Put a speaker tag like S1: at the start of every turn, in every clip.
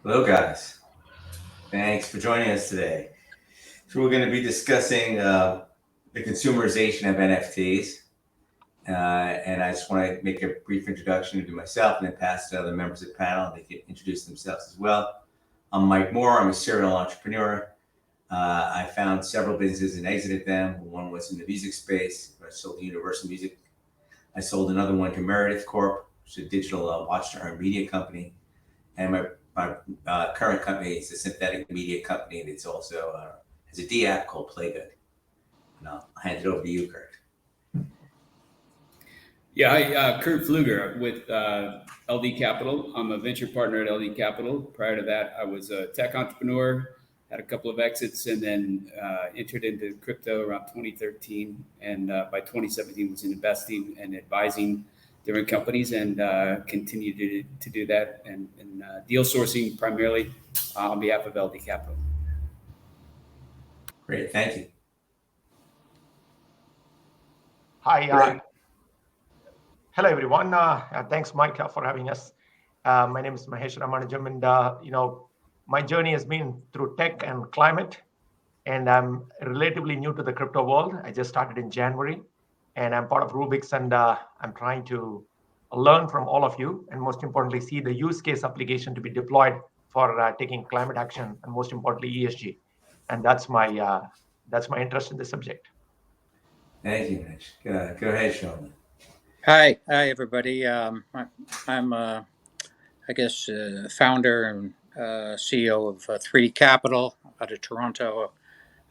S1: Hello, guys. Thanks for joining us today. So we're going to be discussing the consumerization of NFTs. And I just want to make a brief introduction to myself and then pass to other members of the panel. They can introduce themselves as well. I'm Mike Moore. I'm a serial entrepreneur. I found several businesses and exited them. One was in the music space. I sold to Universal Music. I sold another one to Meredith Corp, which is a digital watch-to-earn media company. And my current company is a synthetic media company, and it's also has a D app called Plagood. And I'll hand it over to you, Kurt.
S2: Yeah, hi, Kurt Pfluger with LD Capital. I'm a venture partner at LD Capital. Prior to that, I was a tech entrepreneur, had a couple of exits, and then entered into crypto around 2013. And by 2017, was investing and advising different companies, and continue to do that and deal sourcing primarily on behalf of LD Capital.
S1: Great, thank you.
S3: Hi, hello everyone. Thanks, Mike, for having us. My name is Mahesh Ramanujam, and my journey has been through tech and climate, and I'm relatively new to the crypto world. I just started in January, and I'm part of Rubix, and I'm trying to learn from all of you, and most importantly, see the use case application to be deployed for taking climate action, and most importantly, ESG. And that's my interest in the subject.
S1: Thank you, Mitch. Go ahead, Sheldon.
S4: Hi, everybody. I'm, I guess, founder and CEO of 3D Capital out of Toronto.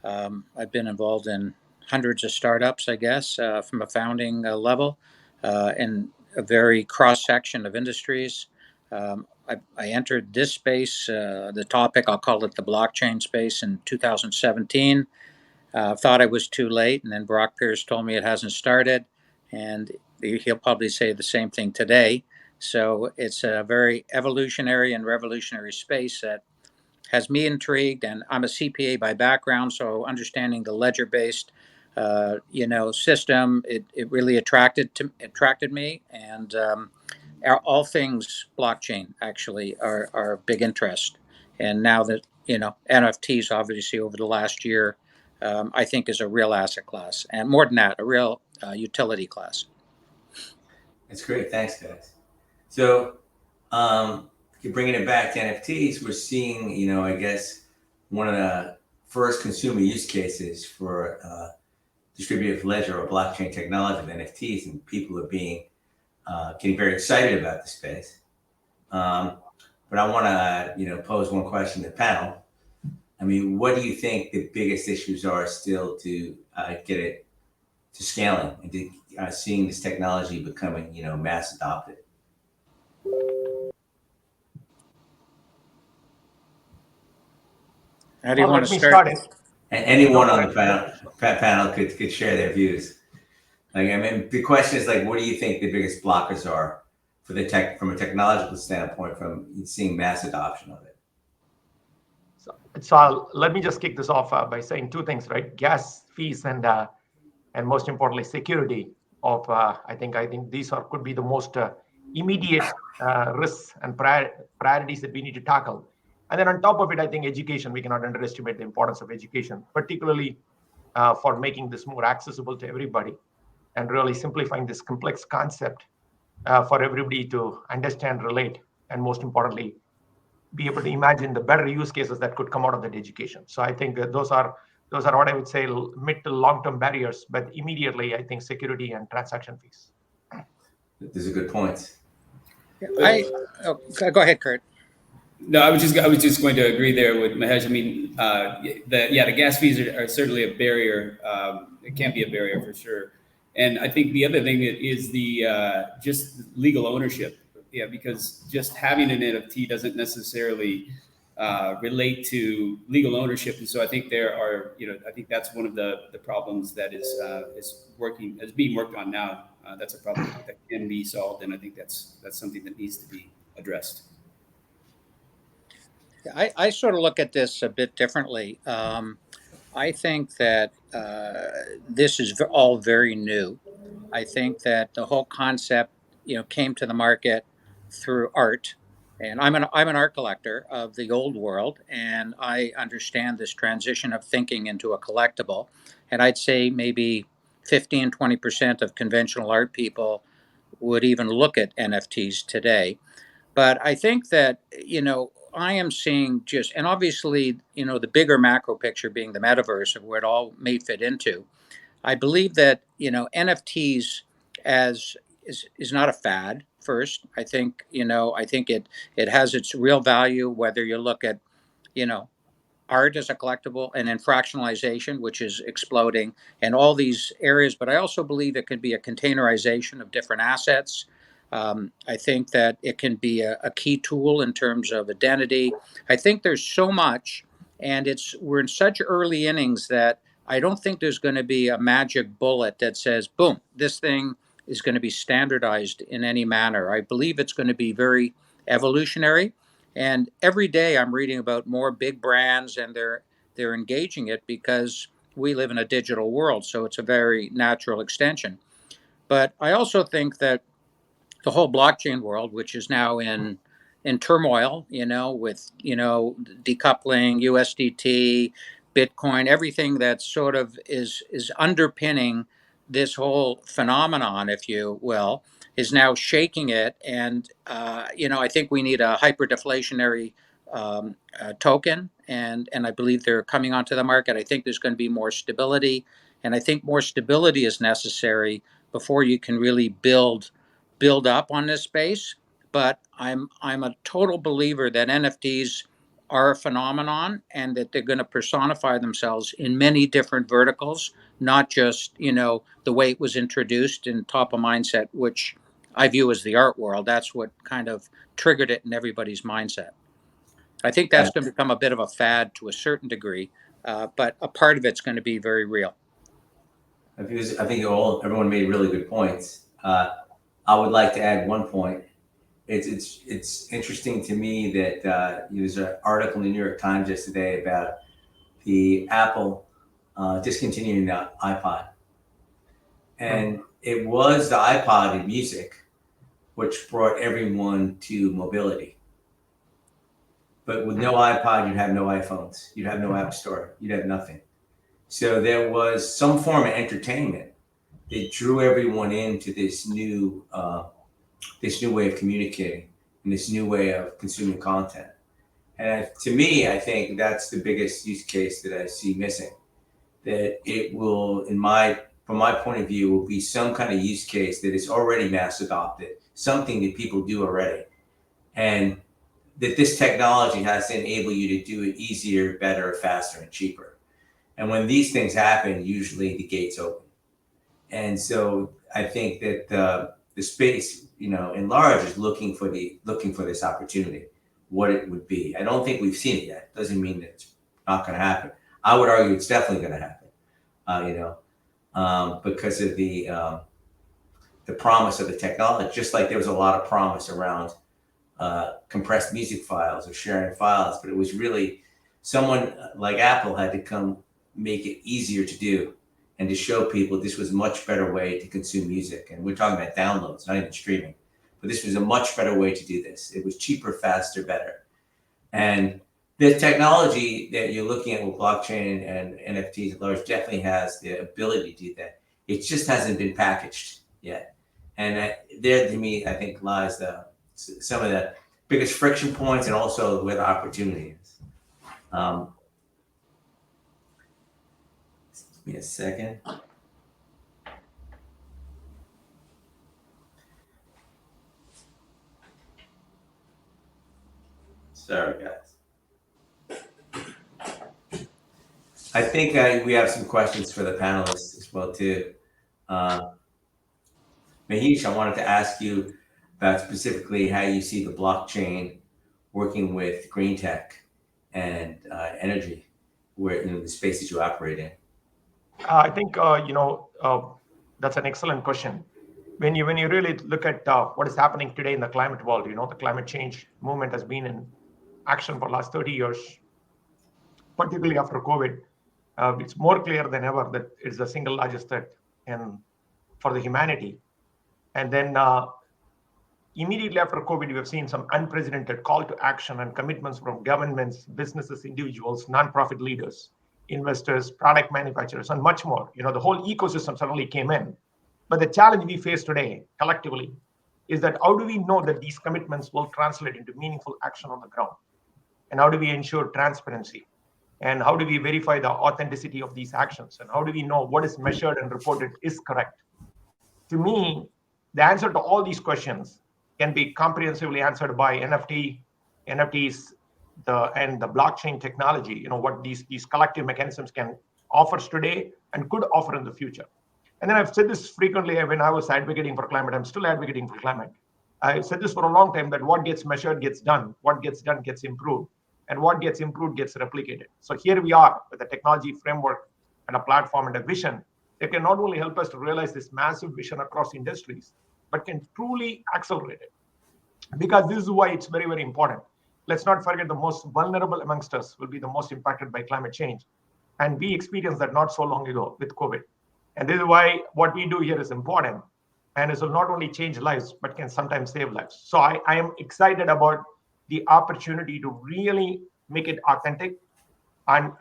S4: I've been involved in hundreds of startups, I guess, from a founding level, in a very cross section of industries. I entered this space, the topic, I'll call it the blockchain space, in 2017. Thought I was too late, and then Brock Pierce told me it hasn't started, and he'll probably say the same thing today. So it's a very evolutionary and revolutionary space that has me intrigued, and I'm a CPA by background, so understanding the ledger-based, system, it really attracted me, and all things blockchain actually are of big interest. And now that NFTs, obviously over the last year, I think is a real asset class, and more than that, a real utility class.
S1: That's great. Thanks, guys. So, bringing it back to NFTs, we're seeing, I guess, one of the first consumer use cases for distributed ledger or blockchain technology of NFTs, and people are getting very excited about the space. But I want to, pose one question to the panel. I mean, what do you think the biggest issues are still to get it to scaling and to seeing this technology becoming, mass adopted?
S4: How do you want to start it?
S1: And anyone on the panel could share their views. The question is what do you think the biggest blockers are for from a technological standpoint, from seeing mass adoption of it?
S3: So let me just kick this off by saying two things, right? Gas fees and most importantly, security of I think these could be the most immediate risks and priorities that we need to tackle. And then on top of it, I think education, we cannot underestimate the importance of education, particularly for making this more accessible to everybody and really simplifying this complex concept for everybody to understand, relate, and most importantly, be able to imagine the better use cases that could come out of that education. So I think that those are what I would say mid to long-term barriers, but immediately I think security and transaction fees.
S1: These are good points.
S4: Go ahead, Kurt.
S2: No, I was just going to agree there with Mahesh. I mean, the gas fees are certainly a barrier. It can be a barrier for sure. And I think the other thing is the just legal ownership. Yeah, because just having an NFT doesn't necessarily relate to legal ownership, and so I think I think that's one of the problems that is being worked on now. That's a problem that can be solved, and I think that's something that needs to be addressed.
S4: I sort of look at this a bit differently. I think that this is all very new. I think that the whole concept, came to the market through art, And I'm an art collector of the old world, and I understand this transition of thinking into a collectible. And I'd say maybe 15-20% of conventional art people would even look at NFTs today. But I think that, I am seeing just, and obviously, the bigger macro picture being the metaverse of where it all may fit into. I believe that NFTs as is not a fad. First, I think it has its real value. Whether you look at you know art as a collectible, and then fractionalization, which is exploding, and all these areas. But I also believe it could be a containerization of different assets. I think that it can be a key tool in terms of identity. I think there's so much, and we're in such early innings that I don't think there's going to be a magic bullet that says, boom, this thing is going to be standardized in any manner. I believe it's going to be very evolutionary, and every day I'm reading about more big brands, and they're engaging it because we live in a digital world, so it's a very natural extension. But I also think that the whole blockchain world, which is now in turmoil, with decoupling, USDT, Bitcoin, everything that sort of is underpinning this whole phenomenon, if you will, is now shaking it. And I think we need a hyperdeflationary token, and I believe they're coming onto the market. I think there's going to be more stability, and I think more stability is necessary before you can really build up on this space. But I'm a total believer that NFTs are a phenomenon, and that they're going to personify themselves in many different verticals, not just the way it was introduced in top of mindset, which I view as the art world. That's what kind of triggered it in everybody's mindset. I think
S1: Yeah,
S4: that's going to become a bit of a fad to a certain degree, but a part of it's going to be very real.
S1: I think everyone made really good points. I would like to add one point. It's interesting to me that there's an article in the New York Times yesterday about the Apple discontinuing the iPod, and it was the iPod in music which brought everyone to mobility. But with no iPod, you'd have no iPhones, you'd have no App Store, you'd have nothing. So there was some form of entertainment that drew everyone into this new way of communicating and this new way of consuming content. And to me, I think that's the biggest use case that I see missing. That it will, from my point of view, will be some kind of use case that is already mass adopted, something that people do already, and that this technology has to enable you to do it easier, better, faster, and cheaper. And when these things happen, usually the gates open. And so I think that the space, in large, is looking for this opportunity, what it would be. I don't think we've seen it yet. Doesn't mean that it's not going to happen. I would argue it's definitely going to happen. Because of the promise of the technology. Just like there was a lot of promise around compressed music files or sharing files, but it was really someone like Apple had to come make it easier to do, and to show people this was a much better way to consume music. And we're talking about downloads, not even streaming. But this was a much better way to do this. It was cheaper, faster, better. And the technology that you're looking at with blockchain and NFTs at large definitely has the ability to do that. It just hasn't been packaged yet. And there, to me, I think lies some of the biggest friction points, and also where the opportunity is. Give me a second. Sorry, guys. I think we have some questions for the panelists as well too. Mahesh, I wanted to ask you about specifically how you see the blockchain working with green tech and energy, where the spaces you operate in.
S3: I think that's an excellent question. When you really look at what is happening today in the climate world, the climate change movement has been in action for the last 30 years, particularly after COVID. It's more clear than ever that it's the single largest threat for the humanity. And then immediately after COVID, we have seen some unprecedented call to action and commitments from governments, businesses, individuals, nonprofit leaders, investors, product manufacturers, and much more. The whole ecosystem suddenly came in. But the challenge we face today collectively is that how do we know that these commitments will translate into meaningful action on the ground? And how do we ensure transparency? And how do we verify the authenticity of these actions? And how do we know what is measured and reported is correct? To me, the answer to all these questions can be comprehensively answered by NFTs, and the blockchain technology. What these collective mechanisms can offer today and could offer in the future. And then I've said this frequently when I was advocating for climate. I'm still advocating for climate. I've said this for a long time, that what gets measured gets done, what gets done gets improved, and what gets improved gets replicated. So here we are with a technology framework and a platform and a vision that can not only help us to realize this massive vision across industries, but can truly accelerate it. Because this is why it's very, very important. Let's not forget the most vulnerable amongst us will be the most impacted by climate change. And we experienced that not so long ago with COVID. And this is why what we do here is important. And it will not only change lives, but can sometimes save lives. So I am excited about the opportunity to really make it authentic and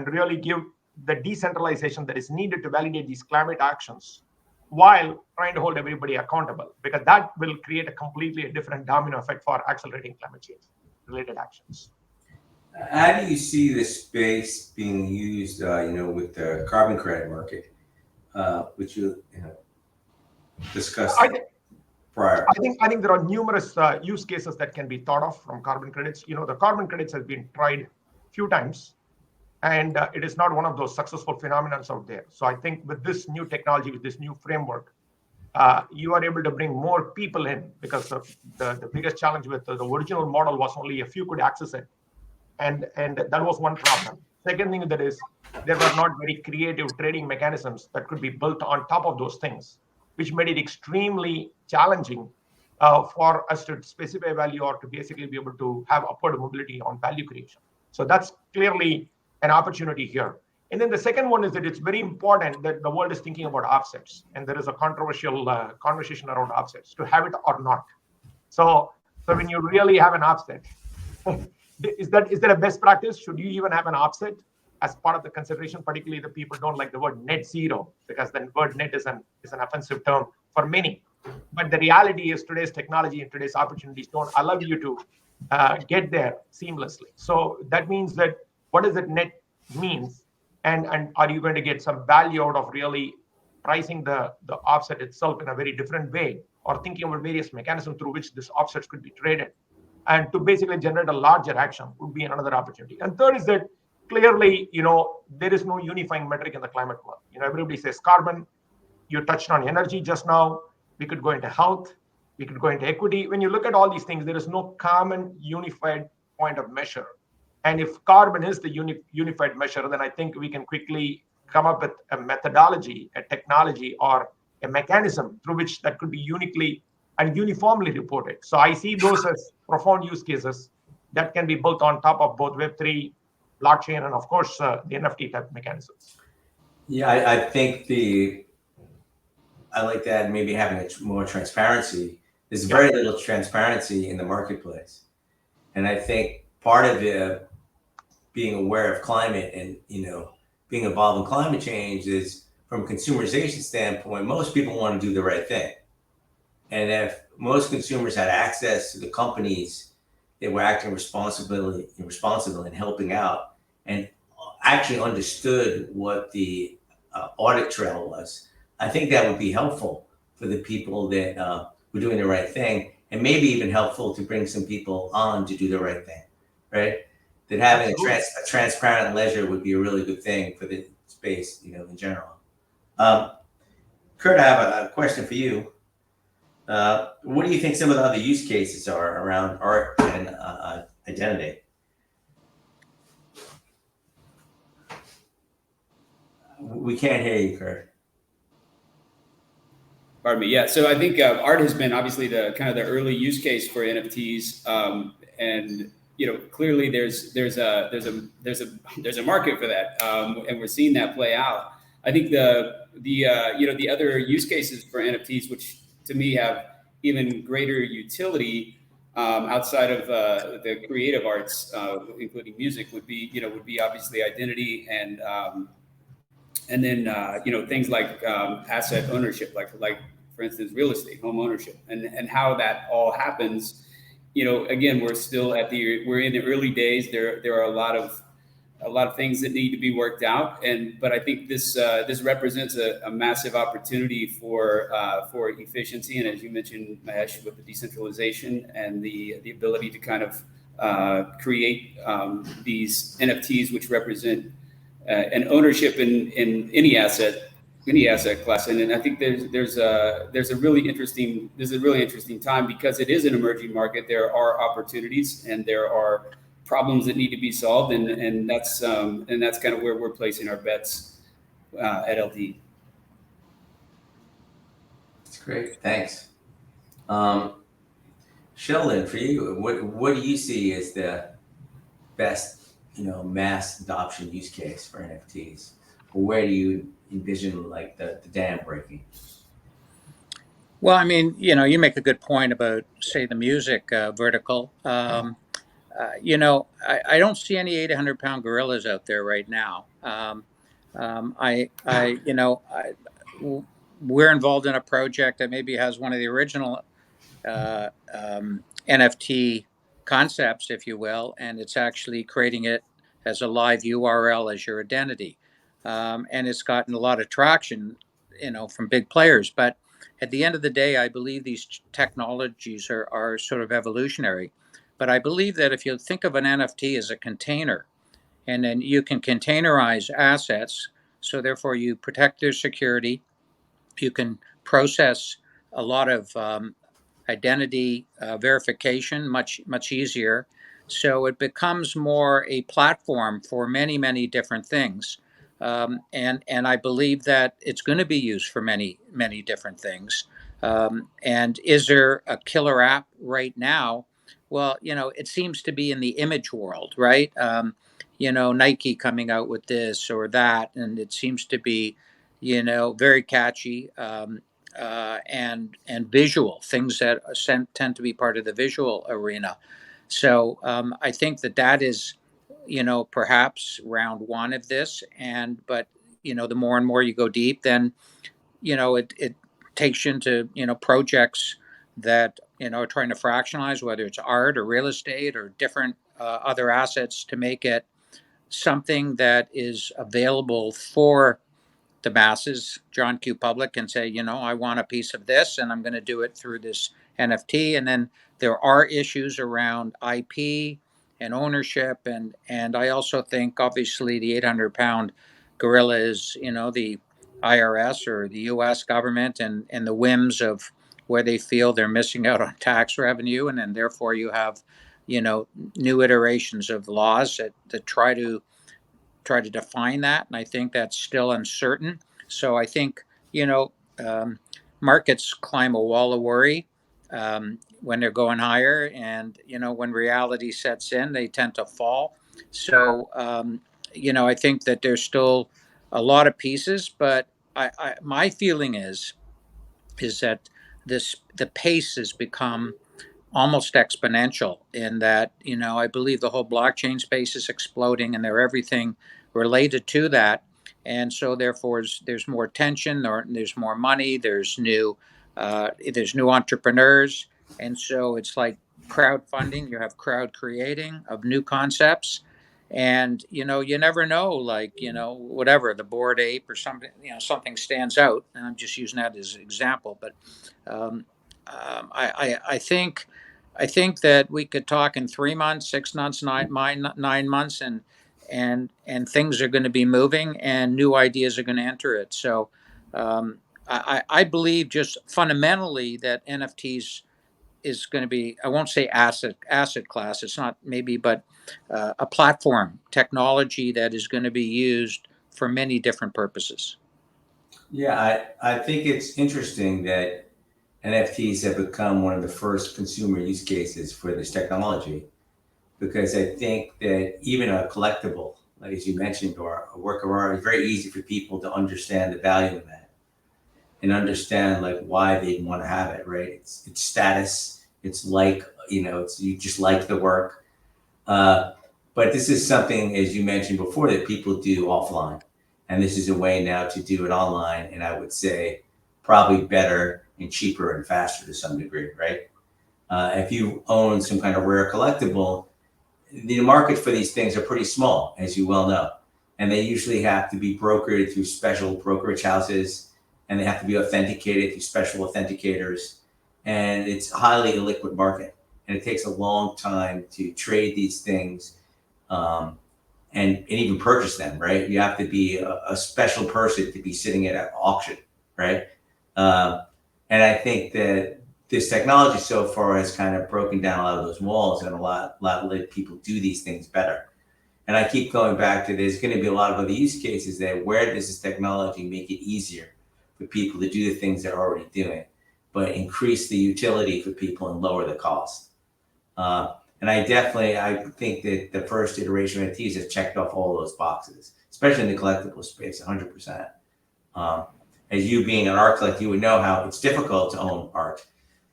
S3: really give the decentralization that is needed to validate these climate actions while trying to hold everybody accountable, because that will create a completely different domino effect for accelerating climate change related actions.
S1: How do you see this space being used, with the carbon credit market, which you discussed prior?
S3: I think there are numerous use cases that can be thought of from carbon credits. The carbon credits has been tried a few times, and it is not one of those successful phenomena out there. So I think with this new technology, with this new framework, you are able to bring more people in, because the biggest challenge with the original model was only a few could access it. And that was one problem. Second thing that is, there were not very creative trading mechanisms that could be built on top of those things, which made it extremely challenging for us to specify value or to basically be able to have upward mobility on value creation. So that's clearly an opportunity here. And then the second one is that it's very important that the world is thinking about offsets. And there is a controversial conversation around offsets, to have it or not. So when you really have an offset, is that a best practice? Should you even have an offset as part of the consideration? Particularly the people don't like the word net zero, because the word net is an offensive term for many. But the reality is today's technology and today's opportunities don't allow you to get there seamlessly. So that means that what does that net means? And are you going to get some value out of really pricing the offset itself in a very different way, or thinking about various mechanisms through which this offsets could be traded, and to basically generate a larger action would be another opportunity. And third is that clearly, there is no unifying metric in the climate world. Everybody says carbon. You touched on energy just now. We could go into health. We could go into equity. When you look at all these things, there is no common unified point of measure. And if carbon is the unified measure, then I think we can quickly come up with a methodology, a technology, or a mechanism through which that could be uniquely and uniformly reported. So I see those as profound use cases that can be built on top of both Web3, blockchain, and of course, the NFT type mechanisms.
S1: Yeah, I think I like that, maybe having more transparency. There's very little transparency in the marketplace. And I think part of it, being aware of climate and, being involved in climate change, is from a consumerization standpoint, most people want to do the right thing. And if most consumers had access to the companies that were acting responsible and helping out, and actually understood what the audit trail was, I think that would be helpful for the people that were doing the right thing, and maybe even helpful to bring some people on to do the right thing, right? That having a transparent ledger would be a really good thing for the space, in general. Kurt, I have a question for you. What do you think some of the other use cases are around art and identity? We can't hear you, Kurt.
S2: Pardon me. Yeah. So I think art has been obviously the kind of the early use case for NFTs, and clearly there's a market for that, and we're seeing that play out. I think the other use cases for NFTs, which to me have even greater utility outside of the creative arts, including music, would be obviously identity and then things like asset ownership, like for instance real estate, home ownership, and how that all happens. Again, we're in the early days. There are a lot of things that need to be worked out, but I think this represents a massive opportunity for efficiency, and as you mentioned, Mahesh, with the decentralization and the ability to kind of create these NFTs, which represent and ownership in any asset class. And I think there's a really interesting time, because it is an emerging market. There are opportunities and there are problems that need to be solved, and that's kind of where we're placing our bets at LD.
S1: That's great. Thanks. Sheldon, for you, what do you see as the best, mass adoption use case for NFTs? Or where do you envision like the dam breaking?
S4: Well, I mean, you make a good point about, say, the music vertical. I don't see any 800-pound gorillas out there right now. We're involved in a project that maybe has one of the original NFT concepts, if you will, and it's actually creating it as a live URL as your identity. And it's gotten a lot of traction, from big players. But at the end of the day, I believe these technologies are sort of evolutionary. But I believe that if you think of an NFT as a container, and then you can containerize assets, so therefore you protect their security, you can process a lot of identity verification much easier. So it becomes more a platform for many different things, and I believe that it's going to be used for many different things. And is there a killer app right now? Well, it seems to be in the image world, right? Nike coming out with this or that, and it seems to be, very catchy. And visual things that tend to be part of the visual arena. So I think that is, perhaps round one of this. But the more and more you go deep, then it takes you into projects that are trying to fractionalize, whether it's art or real estate or different other assets, to make it something that is available for the masses. John Q. Public can say, I want a piece of this, and I'm going to do it through this NFT. And then there are issues around IP and ownership, and I also think, obviously, the 800-pound gorilla is, the IRS or the U.S. government, and the whims of where they feel they're missing out on tax revenue, and then therefore you have, new iterations of laws that try to define that, and I think that's still uncertain. So I think markets climb a wall of worry when they're going higher, and when reality sets in, they tend to fall. So I think that there's still a lot of pieces, but my feeling is that the pace has become almost exponential, in that I believe the whole blockchain space is exploding, and they're everything related to that. And so therefore there's more attention, there's more money, there's new entrepreneurs, and so it's like crowdfunding. You have crowd creating of new concepts, and you never know, like whatever, the Bored Ape or something, something stands out, and I'm just using that as an example. But I think that we could talk in 3 months, 6 months, 9 months, and things are going to be moving, and new ideas are going to enter it. So I believe just fundamentally that NFTs is going to be, I won't say asset class, it's not, maybe, but a platform technology that is going to be used for many different purposes.
S1: Yeah, I think it's interesting that NFTs have become one of the first consumer use cases for this technology, because I think that even a collectible, like as you mentioned, or a work of art, is very easy for people to understand the value of that. and understand like why they want to have it, right? It's status. It's like, it's you just like the work. But this is something, as you mentioned before, that people do offline. And this is a way now to do it online. And I would say probably better and cheaper and faster to some degree, right? If you own some kind of rare collectible, the markets for these things are pretty small, as you well know. And they usually have to be brokered through special brokerage houses, and they have to be authenticated through special authenticators. And it's a highly illiquid market. And it takes a long time to trade these things, and even purchase them, right? You have to be a special person to be sitting at an auction, right? And I think that this technology so far has kind of broken down a lot of those walls and a lot of people do these things better. And I keep going back to there's going to be a lot of other use cases that where does this technology make it easier for people to do the things they're already doing, but increase the utility for people and lower the cost. And I think that the first iteration of NFTs has checked off all those boxes, especially in the collectible space, 100%. As you being an art collector, you would know how it's difficult to own art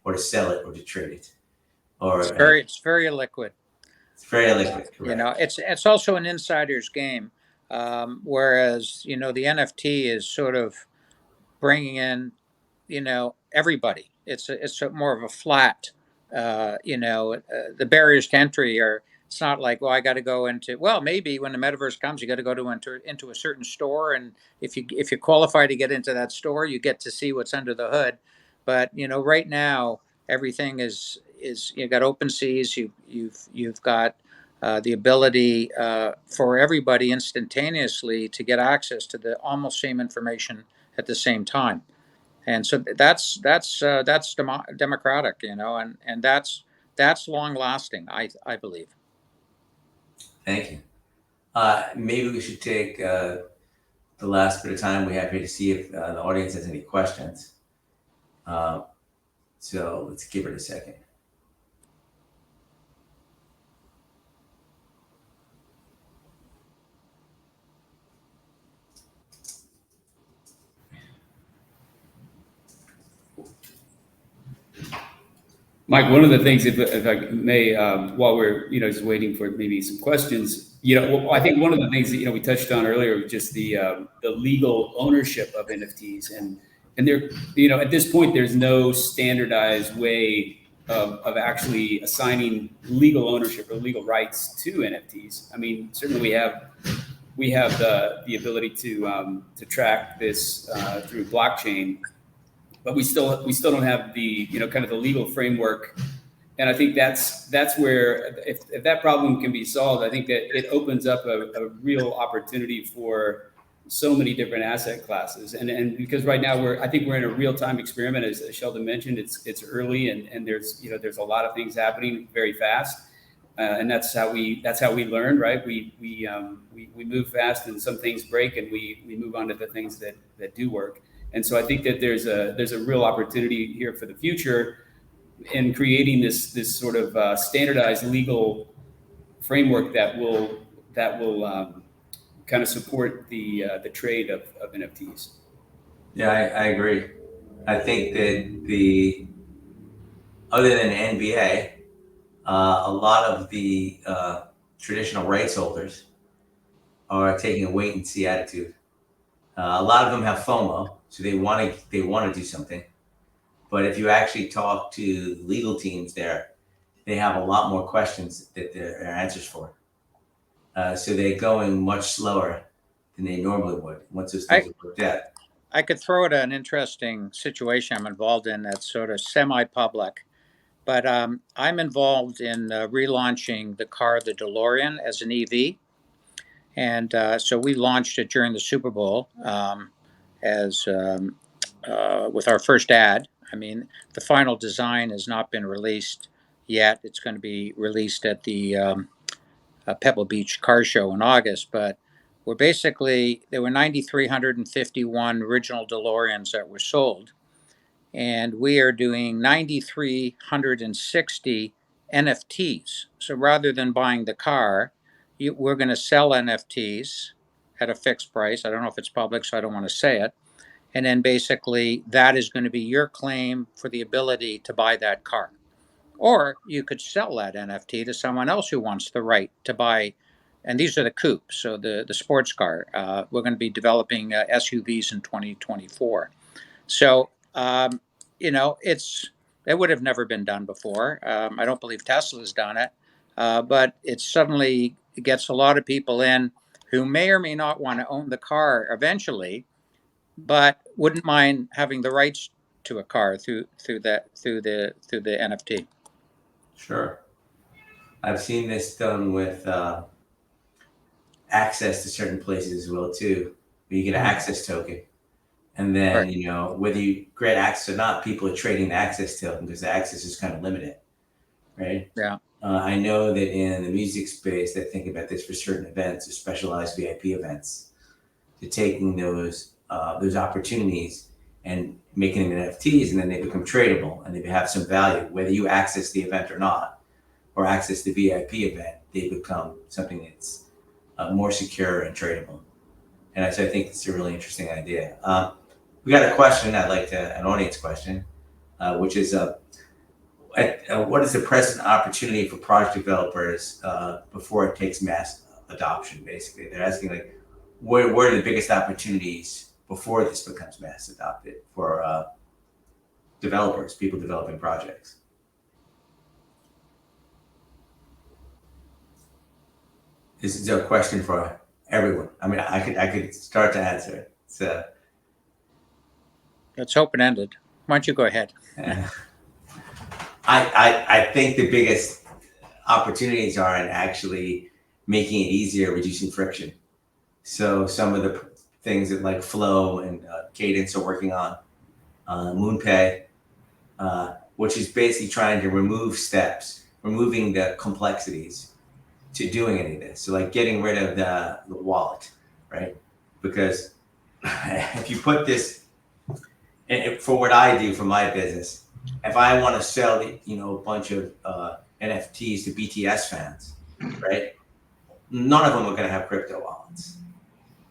S1: or to sell it or to trade it.
S4: It's very illiquid.
S1: It's very illiquid, correct.
S4: It's also an insider's game, whereas the NFT is sort of bringing in everybody. It's more of a flat. The barriers to entry are. It's not like, well, I got to go into. Well, maybe when the metaverse comes, you got to go into a certain store, and if you qualify to get into that store, you get to see what's under the hood. But right now everything is you've got open seas. You've got the ability for everybody instantaneously to get access to the almost same information at the same time. And so that's democratic, and that's long lasting, I believe.
S1: Thank you. Maybe we should take the last bit of time we have here to see if the audience has any questions. So let's give it a second.
S2: Mike, one of the things, if I may, while we're just waiting for maybe some questions, I think one of the things that we touched on earlier was just the legal ownership of NFTs, and there at this point there's no standardized way of actually assigning legal ownership or legal rights to NFTs. I mean, certainly we have the ability to track this through blockchain. But we still don't have the kind of the legal framework, and I think that's where if that problem can be solved, I think that it opens up a real opportunity for so many different asset classes, and because right now I think we're in a real time experiment, as Sheldon mentioned, it's early and there's a lot of things happening very fast, and that's how we learn, right? We move fast and some things break and we move on to the things that do work. And so I think that there's a real opportunity here for the future in creating this sort of standardized legal framework that will kind of support the trade of NFTs.
S1: Yeah, I agree. I think that other than NBA, a lot of the traditional rights holders are taking a wait and see attitude. A lot of them have FOMO, so they want to do something. But if you actually talk to legal teams there, they have a lot more questions that there are answers for. So they're going much slower than they normally would once those things are worked out.
S4: I could throw at an interesting situation I'm involved in that's sort of semi-public, but I'm involved in relaunching the car, the DeLorean, as an EV. And so we launched it during the Super Bowl with our first ad. I mean, the final design has not been released yet. It's going to be released at the Pebble Beach Car Show in August. But there were 9,351 original DeLoreans that were sold. And we are doing 9,360 NFTs. So rather than buying the car, we're going to sell NFTs at a fixed price. I don't know if it's public, so I don't want to say it. And then basically that is going to be your claim for the ability to buy that car. Or you could sell that NFT to someone else who wants the right to buy. And these are the coupes, so the sports car. We're going to be developing SUVs in 2024. So, it would have never been done before. I don't believe Tesla's done it, but it suddenly gets a lot of people in who may or may not want to own the car eventually, but wouldn't mind having the rights to a car through the NFT.
S1: Sure. I've seen this done with access to certain places as well too. Where you get an access token, and then
S4: Right.
S1: whether you grant access or not, people are trading the access token because the access is kind of limited, right?
S4: Yeah.
S1: I know that in the music space, they think about this for certain events or specialized VIP events. To taking those opportunities and making them NFTs, and then they become tradable and they have some value, whether you access the event or not, or access the VIP event, they become something that's more secure and tradable. And I think it's a really interesting idea. We got a question an audience question, which is what is the present opportunity for project developers before it takes mass adoption? Basically, they're asking where are the biggest opportunities before this becomes mass adopted for developers, people developing projects? This is a question for everyone. I mean, I could start to answer it. So
S4: It's open ended. Why don't you go ahead?
S1: I think the biggest opportunities are in actually making it easier, reducing friction. So some of the things that like Flow and Cadence are working on, MoonPay, which is basically trying to remove steps, removing the complexities to doing any of this. So like getting rid of the wallet, right? Because if you put this, for what I do for my business, if I want to sell, a bunch of NFTs to BTS fans, right? None of them are going to have crypto wallets,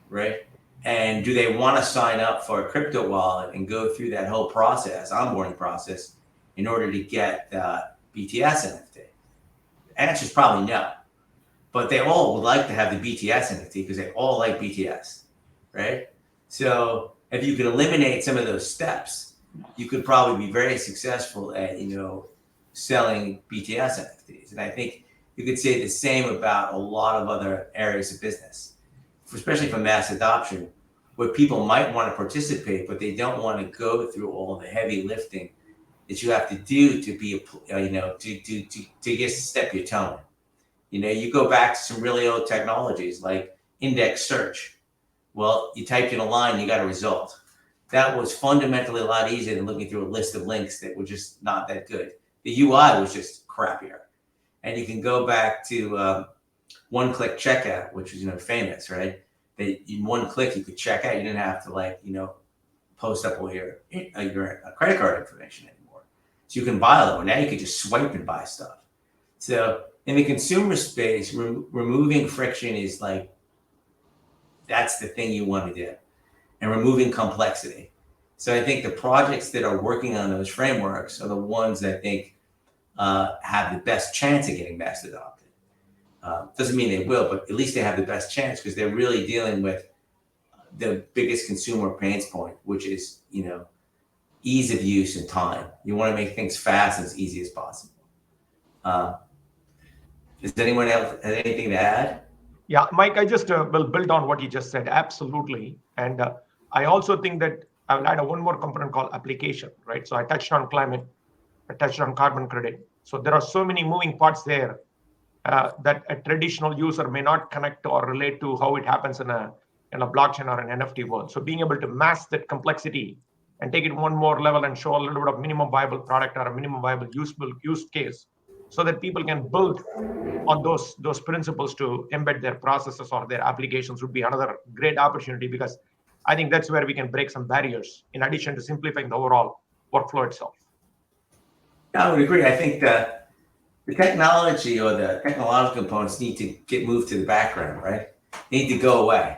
S1: right? And do they want to sign up for a crypto wallet and go through that whole process, onboarding process, in order to get the BTS NFT? The answer is probably no. But they all would like to have the BTS NFT because they all like BTS, right? So if you could eliminate some of those steps, you could probably be very successful at, selling BTS NFTs. And I think you could say the same about a lot of other areas of business, especially for mass adoption, where people might want to participate, but they don't want to go through all the heavy lifting that you have to do to be, to just step your toe in. You go back to some really old technologies like index search. Well, you typed in a line, you got a result. That was fundamentally a lot easier than looking through a list of links that were just not that good. The UI was just crappier. And you can go back to one-click checkout, which was famous, right? That in one click you could check out. You didn't have to post up all your credit card information anymore. So you can buy a little. Now you can just swipe and buy stuff. So in the consumer space, removing friction is that's the thing you want to do, and removing complexity. So I think the projects that are working on those frameworks are the ones that I think have the best chance of getting mass adopted. Doesn't mean they will, but at least they have the best chance because they're really dealing with the biggest consumer pain point, which is ease of use and time. You want to make things fast and as easy as possible. Does anyone else have anything to add?
S3: Yeah, Mike, I just will build on what you just said. Absolutely. And I also think that I will add one more component called application, right? So I touched on climate, I touched on carbon credit. So there are so many moving parts there that a traditional user may not connect or relate to how it happens in a blockchain or an NFT world. So being able to mask that complexity and take it one more level and show a little bit of minimum viable product or a minimum viable use case so that people can build on those principles to embed their processes or their applications would be another great opportunity, because I think that's where we can break some barriers in addition to simplifying the overall workflow itself.
S1: I would agree. I think the technology or the technological components need to get moved to the background, right? They need to go away.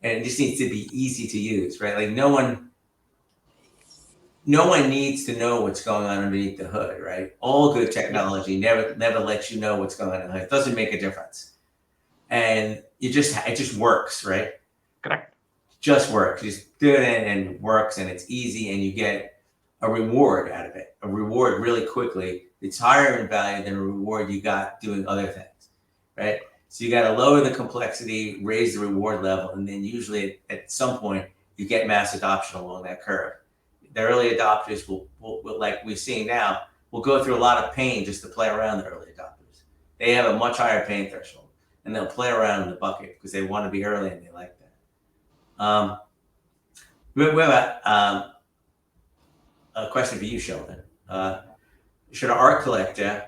S1: And it just needs to be easy to use, right? Like no one no one needs to know what's going on underneath the hood, right? All good technology never lets you know what's going on in the hood. It doesn't make a difference, and it just works, right?
S3: Correct.
S1: Just works. Just do it and it works, and it's easy, and you get a reward out of it. A reward really quickly. It's higher in value than a reward you got doing other things, right? So you got to lower the complexity, raise the reward level, and then usually at some point you get mass adoption along that curve. The early adopters will like we're seeing now, will go through a lot of pain just to play around the early adopters. They have a much higher pain threshold, and they'll play around in the bucket because they want to be early and they like that. We have a question for you, Sheldon. Should an art collector,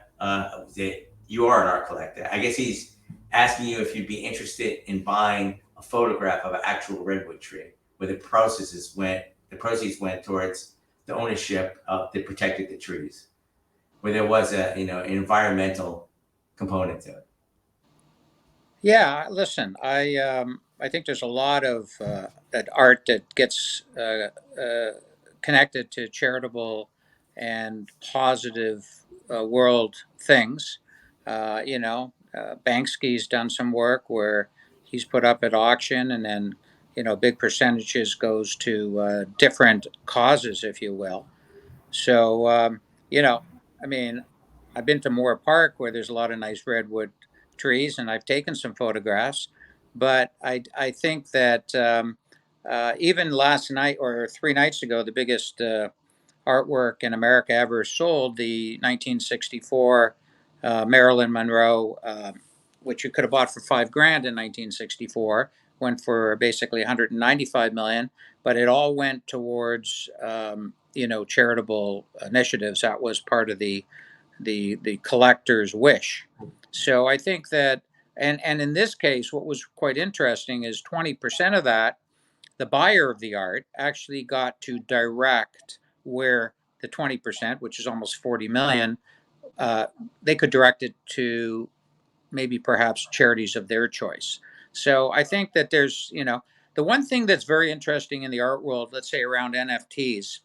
S1: you are an art collector, I guess he's asking you if you'd be interested in buying a photograph of an actual redwood tree where the proceeds went towards the ownership that protected the trees, where there was an environmental component to it.
S4: Yeah, listen, I think there's a lot of that art that gets connected to charitable and positive world things. Banksky's done some work where he's put up at auction, and then big percentages goes to different causes, if you will. So, I mean, I've been to Moore Park where there's a lot of nice redwood trees, and I've taken some photographs. But I think that even last night or 3 nights ago, the biggest artwork in America ever sold, the 1964 Marilyn Monroe, which you could have bought for $5,000 in 1964, went for basically 195 million, but it all went towards charitable initiatives. That was part of the collector's wish. So I think that, and in this case, what was quite interesting is 20% of that, the buyer of the art actually got to direct where the 20%, which is almost 40 million, they could direct it to maybe perhaps charities of their choice. So I think that there's, the one thing that's very interesting in the art world, let's say around NFTs,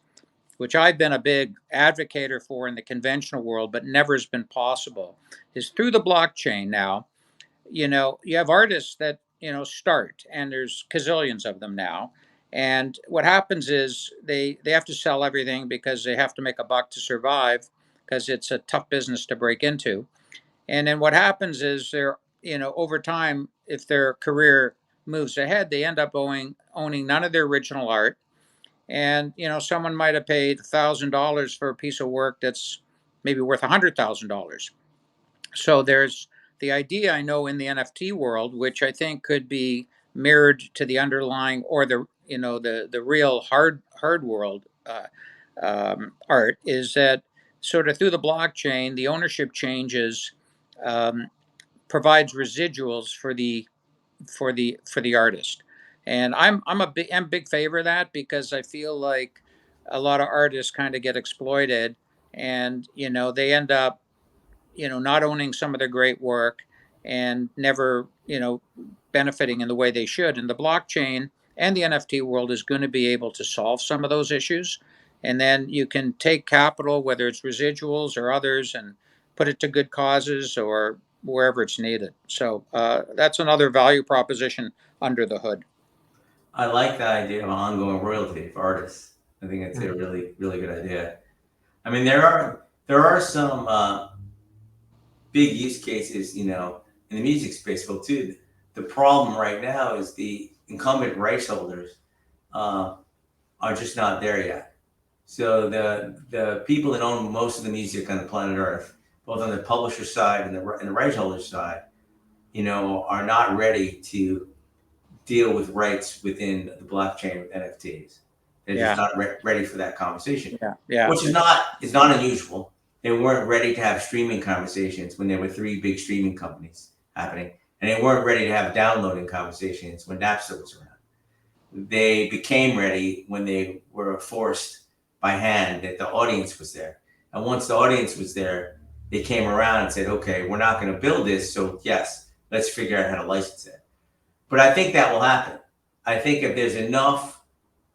S4: which I've been a big advocate for in the conventional world, but never has been possible, is through the blockchain now. You have artists that start, and there's gazillions of them now. And what happens is they have to sell everything because they have to make a buck to survive, because it's a tough business to break into. And then what happens is they're over time, if their career moves ahead, they end up owning none of their original art. And someone might have paid $1,000 for a piece of work that's maybe worth $100,000. So there's the idea, I know, in the NFT world, which I think could be mirrored to the underlying, or the real hard world art, is that sort of through the blockchain, the ownership changes, um, provides residuals for the artist. And I'm a big favor of that, because I feel like a lot of artists kind of get exploited, and they end up not owning some of their great work, and never benefiting in the way they should. And the blockchain and the NFT world is going to be able to solve some of those issues. And then you can take capital, whether it's residuals or others, and put it to good causes or wherever it's needed. So that's another value proposition under the hood.
S1: I like the idea of ongoing royalty for artists. I think it's a really, really good idea. I mean, there are some big use cases, in the music space, well, too. The problem right now is the incumbent rights holders are just not there yet. So the people that own most of the music on the planet Earth, both on the publisher side and the rights holder side, are not ready to deal with rights within the blockchain with NFTs. They're just not ready for that conversation.
S4: Yeah.
S1: Which is not unusual. They weren't ready to have streaming conversations when there were 3 big streaming companies happening, and they weren't ready to have downloading conversations when Napster was around. They became ready when they were forced by hand that the audience was there. And once the audience was there, they came around and said, okay, we're not going to build this, so yes, let's figure out how to license it. But I think that will happen. I think if there's enough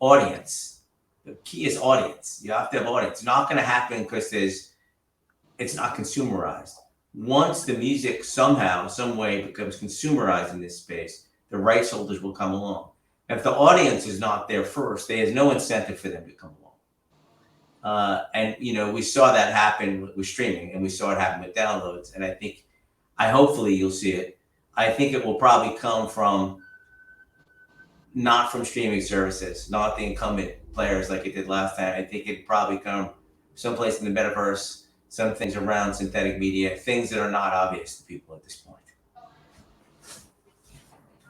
S1: audience The key is audience. You have to have audience. It's not going to happen because it's not consumerized. Once the music somehow, some way becomes consumerized in this space, the rights holders will come along. If the audience is not there first, there's no incentive for them to come along. And we saw that happen with streaming, and we saw it happen with downloads. And I hopefully you'll see it. I think it will probably come from not from streaming services, not the incumbent players like it did last time. I think it'd probably come someplace in the metaverse, some things around synthetic media, things that are not obvious to people at this point.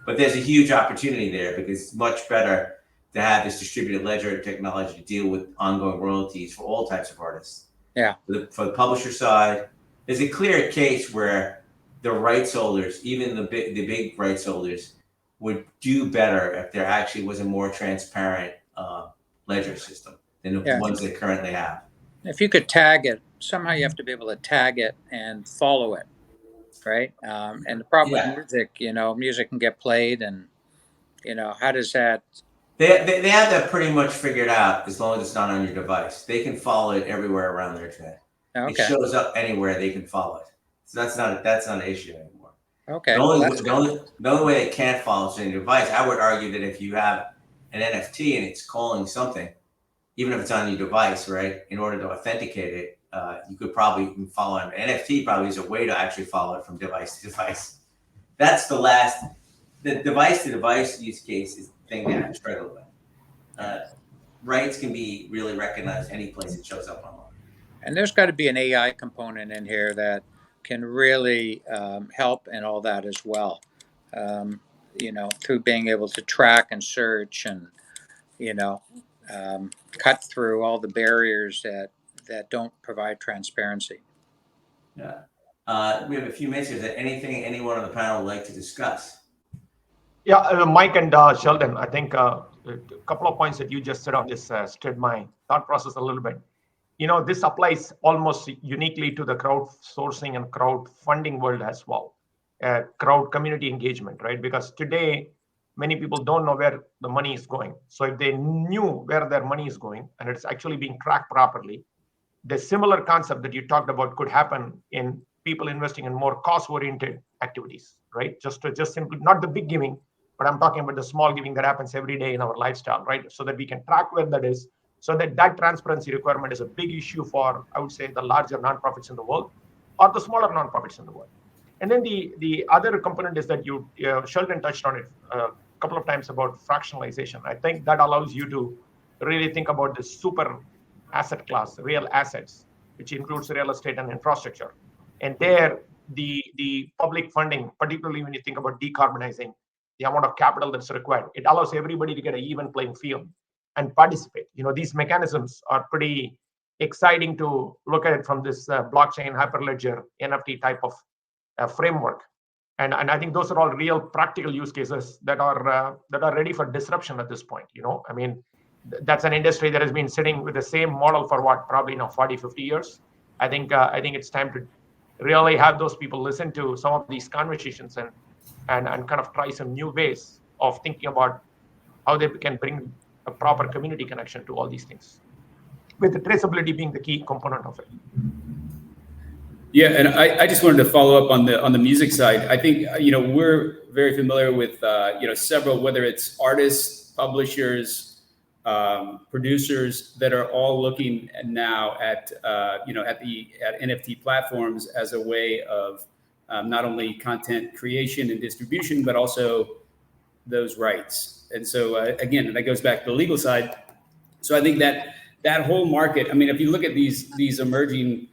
S1: But there's a huge opportunity there because it's much better to have this distributed ledger technology to deal with ongoing royalties for all types of artists.
S4: Yeah.
S1: For the publisher side, there's a clear case where the rights holders, even the big rights holders, would do better if there actually was a more transparent ledger system than the ones they currently have.
S4: If you could tag it, somehow you have to be able to tag it and follow it, right? And the problem with music, music can get played, and how does that?
S1: They have that pretty much figured out as long as it's not on your device. They can follow it everywhere around their internet. Okay. It shows up anywhere, they can follow it. So that's not an issue anymore.
S4: Okay.
S1: The only way they can't follow is on your device. I would argue that if you have an NFT and it's calling something, even if it's on your device, right, in order to authenticate it, you could probably follow it. NFT probably is a way to actually follow it from device to device. That's the device to device use case is the thing that I struggle with. Rights can be really recognized any place it shows up online.
S4: And there's got to be an AI component in here that can really help and all that as well. Through being able to track and search and, cut through all the barriers that don't provide transparency.
S1: Yeah. We have a few minutes. Is there anything anyone on the panel would like to discuss?
S3: Yeah, Mike and Sheldon, I think a couple of points that you just said on this stirred my thought process a little bit. This applies almost uniquely to the crowdsourcing and crowdfunding world as well. Crowd community engagement, right? Because today, many people don't know where the money is going. So if they knew where their money is going and it's actually being tracked properly, the similar concept that you talked about could happen in people investing in more cost-oriented activities, right? Just simply, not the big giving, but I'm talking about the small giving that happens every day in our lifestyle, right? So that we can track where that is, so that transparency requirement is a big issue for, I would say, the larger nonprofits in the world or the smaller nonprofits in the world. And then the other component is that Sheldon touched on it a couple of times about fractionalization. I think that allows you to really think about the super asset class, real assets, which includes real estate and infrastructure. And there, the public funding, particularly when you think about decarbonizing the amount of capital that's required, it allows everybody to get an even playing field and participate. These mechanisms are pretty exciting to look at it from this blockchain, hyperledger, NFT type of framework. And I think those are all real practical use cases that are ready for disruption at this point. I mean, that's an industry that has been sitting with the same model for probably 40, 50 years. I think it's time to really have those people listen to some of these conversations and kind of try some new ways of thinking about how they can bring a proper community connection to all these things, with the traceability being the key component of it.
S2: Yeah, and I just wanted to follow up on the music side. I think we're very familiar with several, whether it's artists, publishers, producers that are all looking now at NFT platforms as a way of not only content creation and distribution, but also those rights. And so again, that goes back to the legal side. So I think that whole market. I mean, if you look at these emerging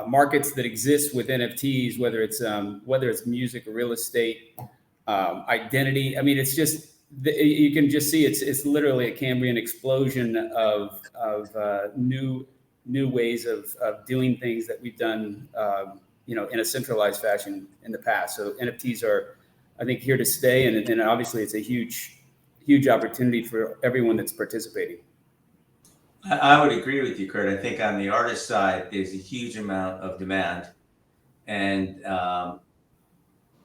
S2: markets that exist with NFTs, whether it's music or real estate, identity. I mean, it's just you can just see it's literally a Cambrian explosion of new ways of doing things that we've done in a centralized fashion in the past. So NFTs are, I think, here to stay, and obviously it's a huge opportunity for everyone that's participating.
S1: I would agree with you, Kurt. I think on the artist side, there's a huge amount of demand, and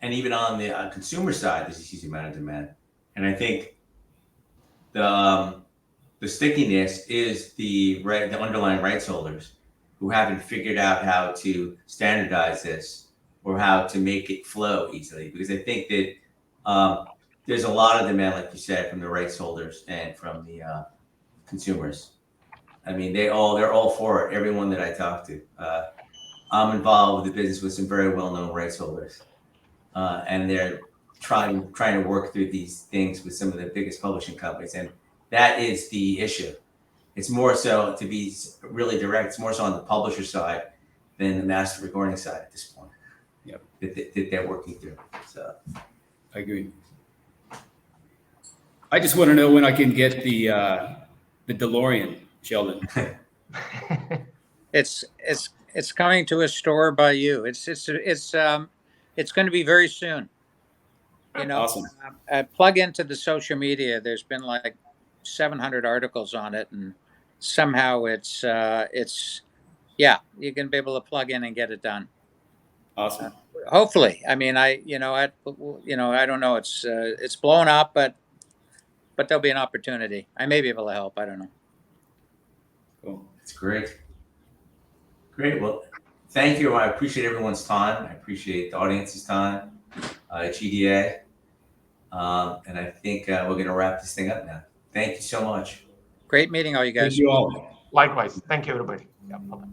S1: even on the consumer side, there's a huge amount of demand. And I think the the stickiness is the underlying rights holders who haven't figured out how to standardize this or how to make it flow easily. Because I think that there's a lot of demand, like you said, from the rights holders and from the consumers. I mean, they're all for it. Everyone that I talk to. I'm involved with the business with some very well-known rights holders, and they're trying to work through these things with some of the biggest publishing companies, and that is the issue. It's more so, to be really direct, it's more so on the publisher side than the master recording side at this point.
S2: Yep.
S1: That they're working through. So
S2: I agree. I just want to know when I can get the DeLorean, Sheldon.
S4: It's coming to a store by you. It's going to be very soon. You know,
S2: Awesome.
S4: I plug into the social media. There's been like 700 articles on it, and somehow it's yeah, you can be able to plug in and get it done.
S2: Awesome.
S4: Hopefully, I mean, I don't know. It's blown up, but there'll be an opportunity. I may be able to help. I don't know.
S2: Cool.
S1: it's great. Great. Well, thank you. I appreciate everyone's time. I appreciate the audience's time. GDA. And I think we're going to wrap this thing up now. Thank you so much.
S4: Great meeting all you guys.
S2: Thank you all.
S3: Likewise. Thank you, everybody. Yeah, bye-bye.